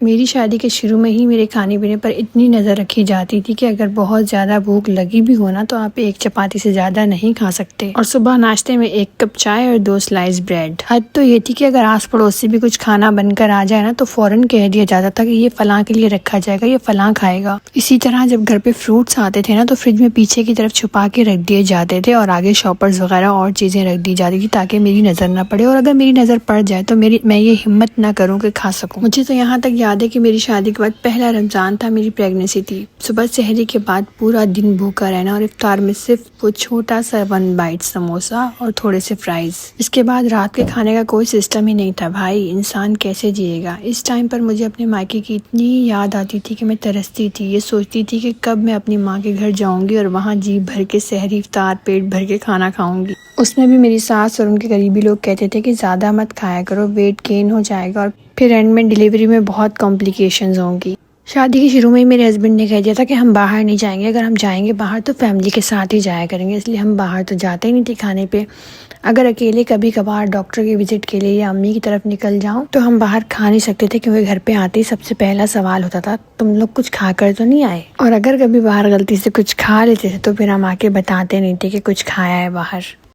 मेरी शादी के शुरू में ही मेरे खाने पीने पर इतनी नज़र रखी जाती थी कि अगर बहुत ज़्यादा भूख लगी भी हो ना तो आप एक चपाती से ज़्यादा नहीं खा सकते। और सुबह नाश्ते में 1 कप चाय और 2 स्लाइस ब्रेड। हद तो ये थी कि अगर आस पड़ोस से भी कुछ खाना बनकर आ जाए ना तो फौरन कह दिया जाता था कि ये फलां के लिए रखा जाएगा, ये फलां खाएगा। इसी तरह जब घर पे फ्रूट्स आते थे ना तो फ्रिज में पीछे की तरफ छुपा के रख दिए जाते थे और आगे शॉपर्स वगैरह और चीज़ें रख दी जाती थी ताकि मेरी नज़र ना पड़े, और अगर मेरी नज़र पड़ जाए तो मैं ये हिम्मत ना करूँ कि खा सकूँ। मुझे तो यहाँ तक याद है कि मेरी शादी के बाद पहला रमज़ान था, मेरी प्रेगनेंसी थी। सुबह सहरी के बाद पूरा दिन भूखा रहना और इफ्तार में सिर्फ वो छोटा सा 1 बाइट समोसा और थोड़े से फ्राइज। इसके बाद रात के खाने का कोई सिस्टम ही नहीं था। भाई इंसान कैसे जिएगा। इस टाइम पर मुझे अपने मायके की इतनी याद आती थी कि मैं तरसती थी। ये सोचती थी कि कब मैं अपनी माँ के घर जाऊंगी और वहाँ जी भर के सहरी इफ्तार पेट भर के खाना खाऊंगी। उसमें भी मेरी सास और उनके करीबी लोग कहते थे कि ज़्यादा मत खाया करो, वेट गेन हो जाएगा और फिर एंड में डिलीवरी में बहुत कॉम्प्लिकेशंस होंगी। शादी के शुरू में ही मेरे हस्बैंड ने कह दिया था कि हम बाहर नहीं जाएंगे, अगर हम जाएंगे बाहर तो फैमिली के साथ ही जाया करेंगे, इसलिए हम बाहर तो जाते ही नहीं थे खाने पे। अगर अकेले कभी कभार डॉक्टर के विजिट के लिए या अम्मी की तरफ निकल जाऊं तो हम बाहर खा नहीं सकते थे, क्योंकि घर पे आते ही सबसे पहला सवाल होता था तुम लोग कुछ खा कर तो नहीं आए। और अगर कभी बाहर गलती से कुछ खा लेते थे तो फिर हम आके बताते नहीं थे कि कुछ खाया है बाहर।